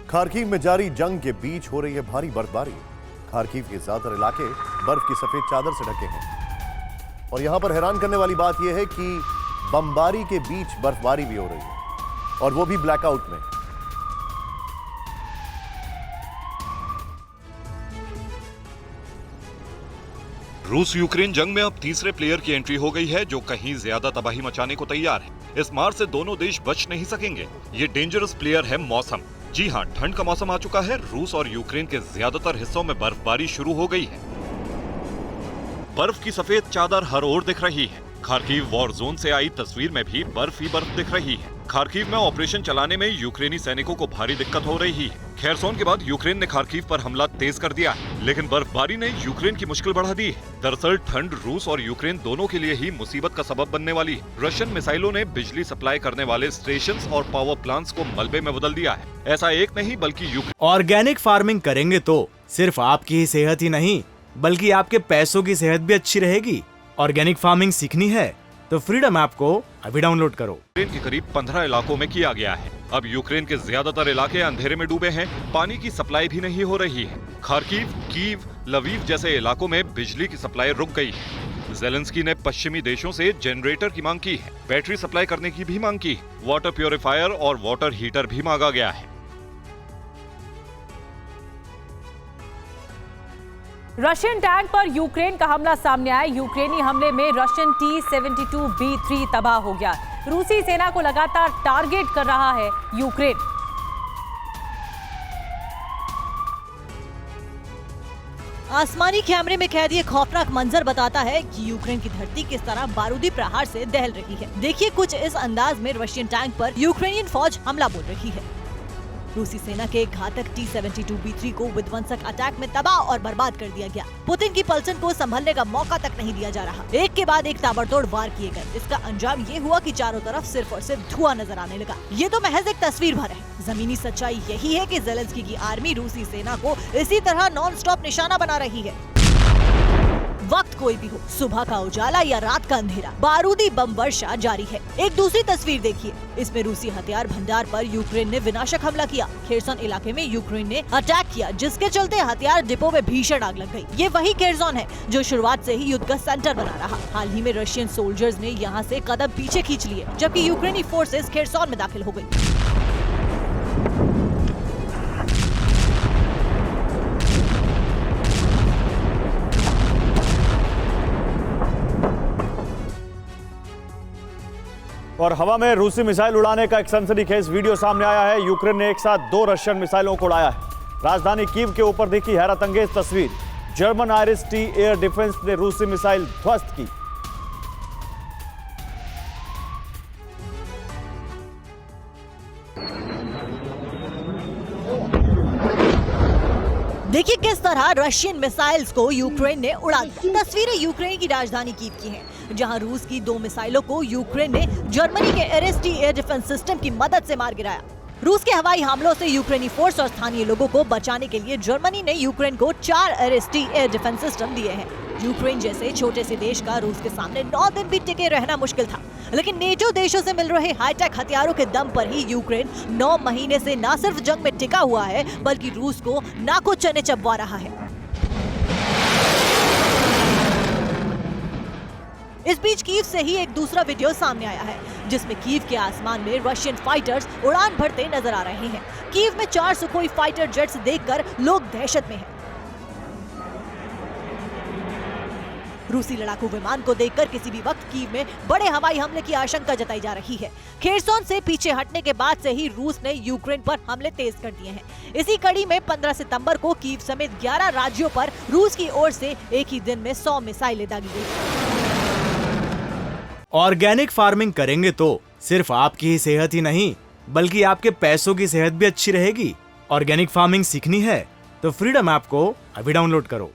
Kharkiv में जारी जंग के बीच हो रही है भारी बर्फबारी। खार्किव के ज्यादातर इलाके बर्फ की सफेद चादर से ढके हैं और यहां पर हैरान करने वाली बात यह है कि बमबारी के बीच बर्फबारी भी हो रही है और वो भी ब्लैकआउट में। रूस यूक्रेन जंग में अब तीसरे प्लेयर की एंट्री हो गई है जो कहीं ज्यादा तबाही मचाने को तैयार है। इस मार से दोनों देश बच नहीं सकेंगे। ये डेंजरस प्लेयर है मौसम। जी हाँ, ठंड का मौसम आ चुका है। रूस और यूक्रेन के ज्यादातर हिस्सों में बर्फबारी शुरू हो गई है। बर्फ की सफेद चादर हर ओर दिख रही है। खार्किव वॉर जोन से आई तस्वीर में भी बर्फ ही बर्फ दिख रही है। खार्किव में ऑपरेशन चलाने में यूक्रेनी सैनिकों को भारी दिक्कत हो रही है। खेरसोन के बाद यूक्रेन ने खार्किव पर हमला तेज कर दिया है, लेकिन बर्फबारी ने यूक्रेन की मुश्किल बढ़ा दी है। दरअसल ठंड रूस और यूक्रेन दोनों के लिए ही मुसीबत का सबब बनने वाली है। रशियन मिसाइलों ने बिजली सप्लाई करने वाले स्टेशंस और पावर प्लांट्स को मलबे में बदल दिया है। ऐसा एक नहीं बल्कि यूक्रेन ऑर्गेनिक फार्मिंग करेंगे तो सिर्फ आपकी ही सेहत ही नहीं बल्कि आपके पैसों की सेहत भी अच्छी रहेगी। ऑर्गेनिक फार्मिंग सीखनी है तो फ्रीडम ऐप को अभी डाउनलोड करो। यूक्रेन के करीब 15 इलाकों में किया गया है। अब यूक्रेन के ज्यादातर इलाके अंधेरे में डूबे हैं। पानी की सप्लाई भी नहीं हो रही है। खार्किव, कीव, लवीव जैसे इलाकों में बिजली की सप्लाई रुक गई है। ज़ेलेंस्की ने पश्चिमी देशों से जनरेटर की मांग की है। बैटरी सप्लाई करने की भी मांग की है। वाटर प्योरीफायर और वाटर हीटर भी मांगा गया है। रशियन टैंक पर यूक्रेन का हमला सामने आया। यूक्रेनी हमले में रशियन T-72B3 तबाह हो गया। रूसी सेना को लगातार टारगेट कर रहा है यूक्रेन। आसमानी कैमरे में कैद ये खौफनाक मंजर बताता है कि यूक्रेन की धरती किस तरह बारूदी प्रहार से दहल रही है। देखिए कुछ इस अंदाज में रशियन टैंक पर यूक्रेनियन फौज हमला बोल रही है। रूसी सेना के घातक T-72B3 को विध्वंसक अटैक में तबाह और बर्बाद कर दिया गया। पुतिन की पलटन को संभलने का मौका तक नहीं दिया जा रहा। एक के बाद एक ताबड़तोड़ वार किए गए। इसका अंजाम ये हुआ कि चारों तरफ सिर्फ और सिर्फ धुआं नजर आने लगा। ये तो महज एक तस्वीर भर है। जमीनी सच्चाई यही है कि ज़ेलेंस्की की आर्मी रूसी सेना को इसी तरह नॉन स्टॉप निशाना बना रही है। वक्त कोई भी हो, सुबह का उजाला या रात का अंधेरा, बारूदी बम वर्षा जारी है। एक दूसरी तस्वीर देखिए। इसमें रूसी हथियार भंडार पर यूक्रेन ने विनाशक हमला किया। खेरसोन इलाके में यूक्रेन ने अटैक किया, जिसके चलते हथियार डिपो में भीषण आग लग गई। ये वही खेरसोन है जो शुरुआत से ही युद्ध का सेंटर बना रहा। हाल ही में रशियन सोल्जर्स ने यहाँ से कदम पीछे खींच लिए, जबकि यूक्रेनी फोर्सेस खेरसोन में दाखिल हो गयी। और हवा में रूसी मिसाइल उड़ाने का एक सनसनीखेज वीडियो सामने आया है। यूक्रेन ने एक साथ 2 रशियन मिसाइलों को उड़ाया है। राजधानी कीव के ऊपर दिखी हैरत अंगेज तस्वीर। जर्मन IRIS-T एयर डिफेंस ने रूसी मिसाइल ध्वस्त की। देखिए किस तरह रशियन मिसाइल्स को यूक्रेन ने उड़ा दिया। तस्वीरें यूक्रेन की राजधानी कीव की हैं, जहां रूस की 2 मिसाइलों को यूक्रेन ने जर्मनी के IRIS-T एयर डिफेंस सिस्टम की मदद से मार गिराया। रूस के हवाई हमलों से यूक्रेनी फोर्स और स्थानीय लोगों को बचाने के लिए जर्मनी ने यूक्रेन को 4 IRIS-T एयर डिफेंस सिस्टम दिए हैं। यूक्रेन जैसे छोटे से देश का रूस के सामने 9 दिन भी टिके रहना मुश्किल था, लेकिन नेटो देशों से मिल रहे हाईटेक हथियारों के दम पर ही यूक्रेन 9 महीने से न सिर्फ जंग में टिका हुआ है, बल्कि रूस को नाकों चने चबवा रहा है। इस बीच कीव से ही एक दूसरा वीडियो सामने आया है, जिसमें कीव के आसमान में रशियन फाइटर्स उड़ान भरते नजर आ रहे हैं। कीव में 4 सुखोई फाइटर जेट्स देखकर लोग दहशत में हैं। रूसी लड़ाकू विमान को देखकर किसी भी वक्त कीव में बड़े हवाई हमले की आशंका जताई जा रही है। खेरसोन से पीछे हटने के बाद से ही रूस ने यूक्रेन पर हमले तेज कर दिए हैं। इसी कड़ी में 15 सितंबर को कीव समेत 11 राज्यों पर रूस की ओर से एक ही दिन में 100 मिसाइलें दागी गई। ऑर्गेनिक फार्मिंग करेंगे तो सिर्फ आपकी ही सेहत ही नहीं बल्कि आपके पैसों की सेहत भी अच्छी रहेगी। ऑर्गेनिक फार्मिंग सीखनी है तो फ्रीडम ऐप को अभी डाउनलोड करो।